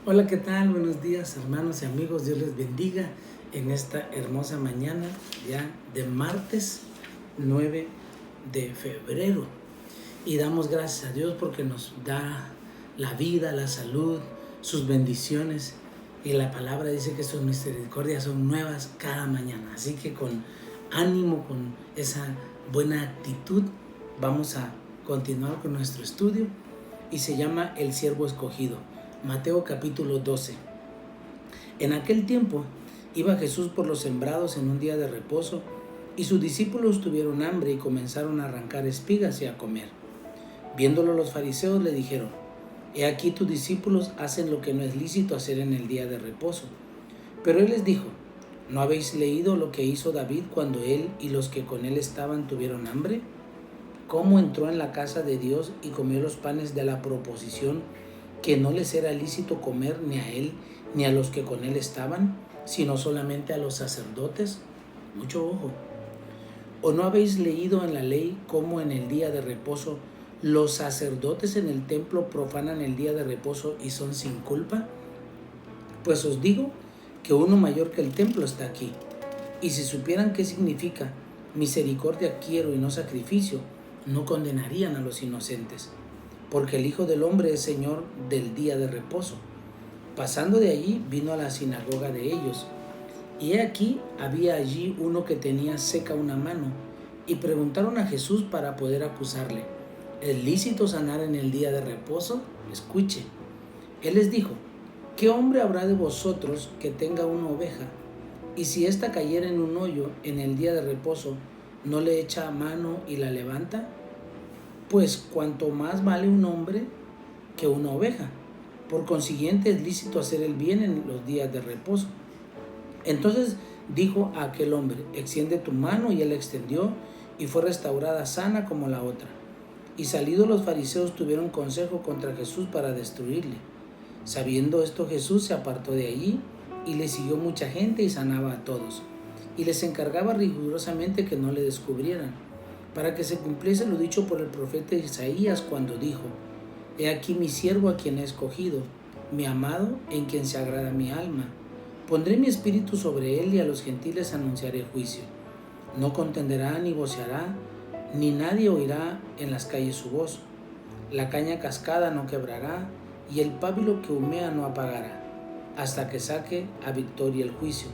Hola, ¿qué tal? Buenos días, hermanos y amigos. Dios les bendiga en esta hermosa mañana ya de martes 9 de febrero. Y damos gracias a Dios porque nos da la vida, la salud, sus bendiciones. Y la palabra dice que sus misericordias son nuevas cada mañana. Así que con ánimo, con esa buena actitud, vamos a continuar con nuestro estudio y se llama El siervo escogido. Mateo capítulo 12. En aquel tiempo iba Jesús por los sembrados en un día de reposo, y sus discípulos tuvieron hambre y comenzaron a arrancar espigas y a comer. Viéndolo los fariseos le dijeron: He aquí tus discípulos hacen lo que no es lícito hacer en el día de reposo. Pero él les dijo: ¿No habéis leído lo que hizo David cuando él y los que con él estaban tuvieron hambre? ¿Cómo entró en la casa de Dios y comió los panes de la proposición, que no les era lícito comer ni a él ni a los que con él estaban, sino solamente a los sacerdotes? Mucho ojo. ¿O no habéis leído en la ley cómo en el día de reposo los sacerdotes en el templo profanan el día de reposo y son sin culpa? Pues os digo que uno mayor que el templo está aquí. Y si supieran qué significa misericordia quiero y no sacrificio, no condenarían a los inocentes, porque el Hijo del Hombre es Señor del día de reposo. Pasando de allí, vino a la sinagoga de ellos, y he aquí había allí uno que tenía seca una mano, y preguntaron a Jesús para poder acusarle: ¿Es lícito sanar en el día de reposo? Escuche. Él les dijo: ¿Qué hombre habrá de vosotros que tenga una oveja, y si ésta cayera en un hoyo en el día de reposo, no le echa mano y la levanta? Pues cuanto más vale un hombre que una oveja. Por consiguiente es lícito hacer el bien en los días de reposo. Entonces dijo a aquel hombre: extiende tu mano, y él extendió, y fue restaurada sana como la otra. Y salidos los fariseos tuvieron consejo contra Jesús para destruirle. Sabiendo esto, Jesús se apartó de allí, y le siguió mucha gente y sanaba a todos. Y les encargaba rigurosamente que no le descubrieran, para que se cumpliese lo dicho por el profeta Isaías cuando dijo: He aquí mi siervo a quien he escogido, mi amado en quien se agrada mi alma. Pondré mi espíritu sobre él, y a los gentiles anunciaré juicio. No contenderá ni voceará, ni nadie oirá en las calles su voz. La caña cascada no quebrará, y el pábilo que humea no apagará, hasta que saque a victoria el juicio.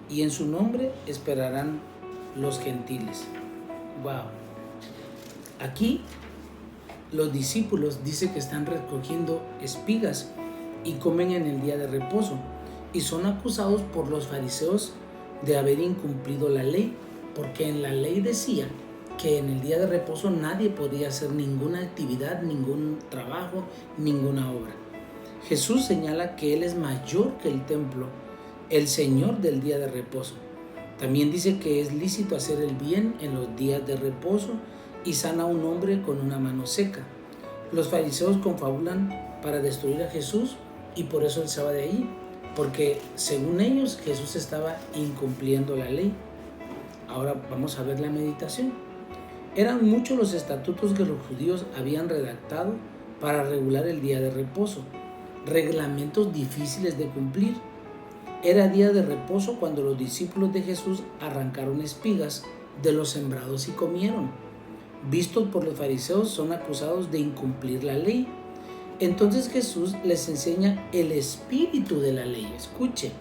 Y en su nombre esperarán los gentiles. Wow. Aquí los discípulos dice que están recogiendo espigas y comen en el día de reposo, y son acusados por los fariseos de haber incumplido la ley, porque en la ley decía que en el día de reposo nadie podía hacer ninguna actividad, ningún trabajo, ninguna obra. Jesús señala que Él es mayor que el templo, el Señor del día de reposo. También dice que es lícito hacer el bien en los días de reposo, y sana a un hombre con una mano seca. Los fariseos confabulan para destruir a Jesús, y por eso Él se va de ahí, porque según ellos Jesús estaba incumpliendo la ley. Ahora vamos a ver la meditación. Eran muchos los estatutos que los judíos habían redactado para regular el día de reposo, reglamentos difíciles de cumplir. Era día de reposo cuando los discípulos de Jesús arrancaron espigas de los sembrados y comieron. Vistos por los fariseos, son acusados de incumplir la ley. Entonces Jesús les enseña el espíritu de la ley, escuche,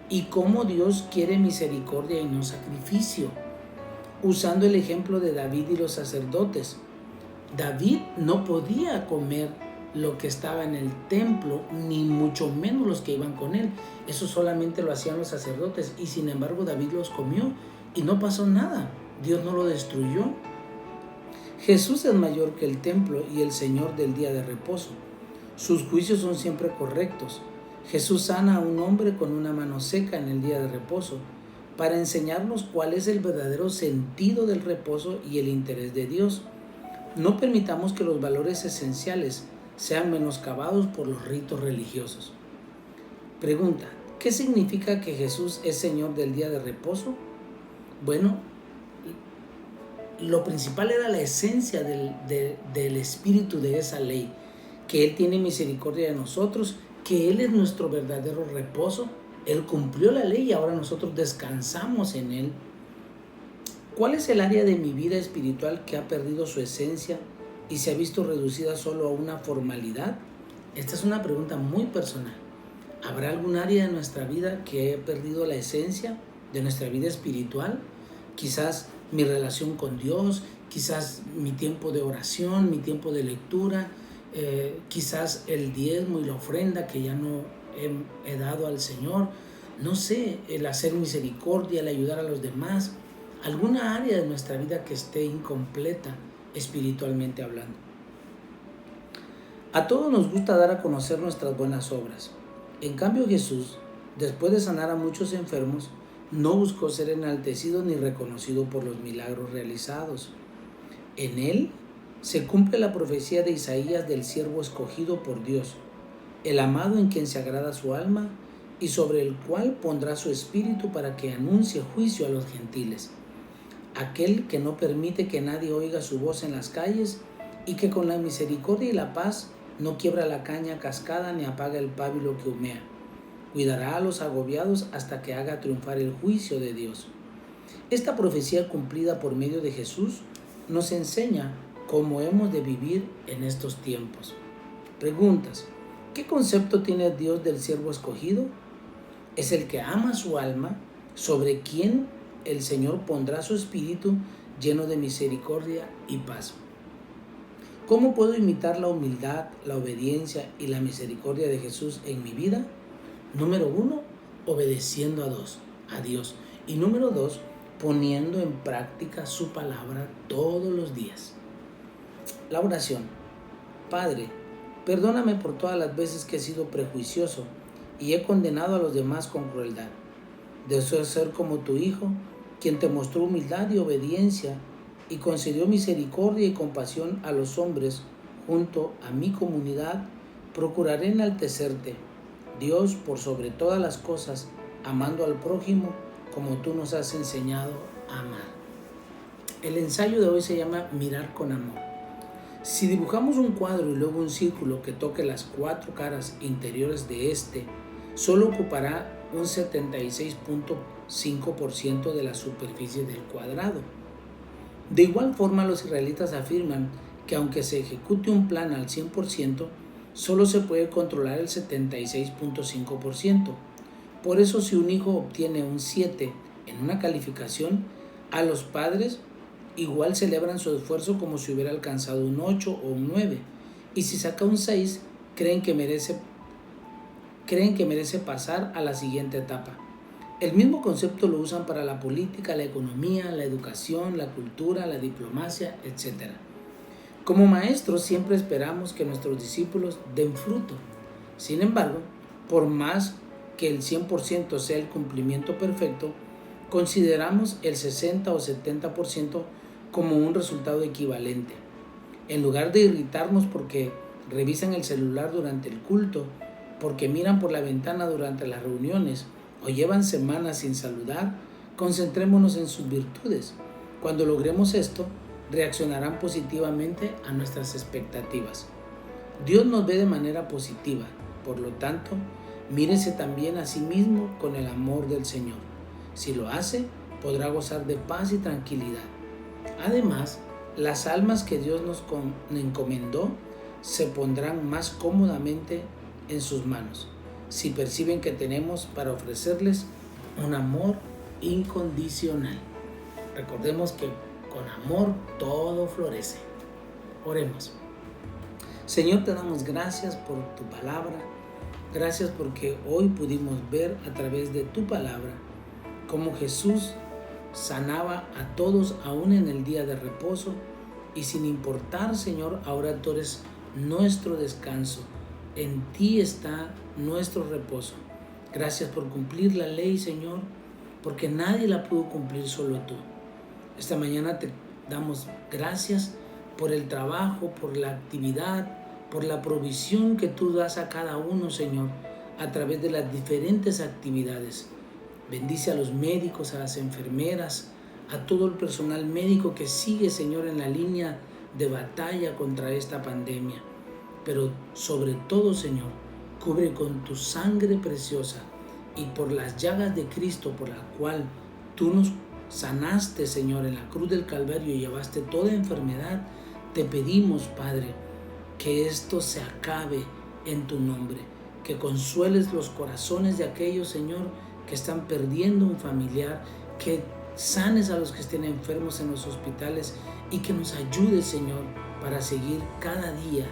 y cómo Dios quiere misericordia y no sacrificio, usando el ejemplo de David y los sacerdotes. David no podía comer lo que estaba en el templo, ni mucho menos los que iban con él. Eso solamente lo hacían los sacerdotes, y sin embargo David los comió y no pasó nada. Dios no lo destruyó. Jesús es mayor que el templo y el Señor del día de reposo. Sus juicios son siempre correctos. Jesús sana a un hombre con una mano seca en el día de reposo, para enseñarnos cuál es el verdadero sentido del reposo y el interés de Dios. No permitamos que los valores esenciales sean menoscabados por los ritos religiosos. Pregunta: ¿qué significa que Jesús es Señor del día de reposo? Bueno, lo principal era la esencia del espíritu de esa ley, que Él tiene misericordia de nosotros, que Él es nuestro verdadero reposo. Él cumplió la ley y ahora nosotros descansamos en Él. ¿Cuál es el área de mi vida espiritual que ha perdido su esencia y se ha visto reducida solo a una formalidad? Esta es una pregunta muy personal. ¿Habrá algún área de nuestra vida que ha perdido la esencia de nuestra vida espiritual? Quizás mi relación con Dios, quizás mi tiempo de oración, mi tiempo de lectura, quizás el diezmo y la ofrenda que ya no he dado al Señor. No sé, el hacer misericordia, el ayudar a los demás. Alguna área de nuestra vida que esté incompleta espiritualmente hablando. A todos nos gusta dar a conocer nuestras buenas obras. En cambio, Jesús, después de sanar a muchos enfermos, no buscó ser enaltecido ni reconocido por los milagros realizados. En Él se cumple la profecía de Isaías del siervo escogido por Dios, el amado en quien se agrada su alma y sobre el cual pondrá su espíritu para que anuncie juicio a los gentiles. Aquel que no permite que nadie oiga su voz en las calles y que con la misericordia y la paz no quiebra la caña cascada ni apaga el pábilo que humea. Cuidará a los agobiados hasta que haga triunfar el juicio de Dios. Esta profecía cumplida por medio de Jesús nos enseña cómo hemos de vivir en estos tiempos. Preguntas: ¿qué concepto tiene Dios del siervo escogido? Es el que ama su alma, sobre quien el Señor pondrá su espíritu lleno de misericordia y paz. ¿Cómo puedo imitar la humildad, la obediencia y la misericordia de Jesús en mi vida? Número 1, obedeciendo a Dios. Y número 2, poniendo en práctica su palabra todos los días. La oración. Padre, perdóname por todas las veces que he sido prejuicioso y he condenado a los demás con crueldad. Deseo ser como tu Hijo, quien te mostró humildad y obediencia y concedió misericordia y compasión a los hombres. Junto a mi comunidad procuraré enaltecerte, Dios, por sobre todas las cosas, amando al prójimo como tú nos has enseñado a amar. El ensayo de hoy se llama Mirar con amor. Si dibujamos un cuadro y luego un círculo que toque las 4 caras interiores de este, solo ocupará un 76.5% de la superficie del cuadrado. De igual forma, los israelitas afirman que aunque se ejecute un plan al 100%, solo se puede controlar el 76.5%. Por eso, si un hijo obtiene un 7 en una calificación, a los padres igual celebran su esfuerzo como si hubiera alcanzado un 8 o un 9. Y si saca un 6, creen que merece pasar a la siguiente etapa. El mismo concepto lo usan para la política, la economía, la educación, la cultura, la diplomacia, etc. Como maestros siempre esperamos que nuestros discípulos den fruto. Sin embargo, por más que el 100% sea el cumplimiento perfecto, consideramos el 60 o 70% como un resultado equivalente. En lugar de irritarnos porque revisan el celular durante el culto, porque miran por la ventana durante las reuniones o llevan semanas sin saludar, concentrémonos en sus virtudes. Cuando logremos esto, reaccionarán positivamente a nuestras expectativas. Dios nos ve de manera positiva, por lo tanto, mírese también a sí mismo con el amor del Señor. Si lo hace, podrá gozar de paz y tranquilidad. Además, las almas que Dios nos encomendó se pondrán más cómodamente en sus manos, si perciben que tenemos para ofrecerles un amor incondicional. Recordemos que con amor todo florece. Oremos. Señor, te damos gracias por tu palabra. Gracias porque hoy pudimos ver a través de tu palabra cómo Jesús sanaba a todos aún en el día de reposo, y sin importar, Señor, ahora tú eres nuestro descanso. En ti está nuestro reposo. Gracias por cumplir la ley, Señor, porque nadie la pudo cumplir, solo tú. Esta mañana te damos gracias por el trabajo, por la actividad, por la provisión que tú das a cada uno, Señor, a través de las diferentes actividades. Bendice a los médicos, a las enfermeras, a todo el personal médico que sigue, Señor, en la línea de batalla contra esta pandemia. pero sobre todo, Señor, cubre con tu sangre preciosa y por las llagas de Cristo por la cual tú nos sanaste, Señor, en la cruz del Calvario y llevaste toda enfermedad. Te pedimos, Padre, que esto se acabe en tu nombre, que consueles los corazones de aquellos, Señor, que están perdiendo un familiar, que sanes a los que estén enfermos en los hospitales y que nos ayudes, Señor, para seguir cada día,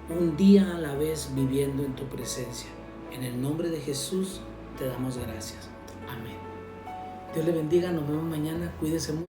un día a la vez, viviendo en tu presencia. En el nombre de Jesús te damos gracias. Amén. Dios le bendiga, nos vemos mañana, cuídese mucho.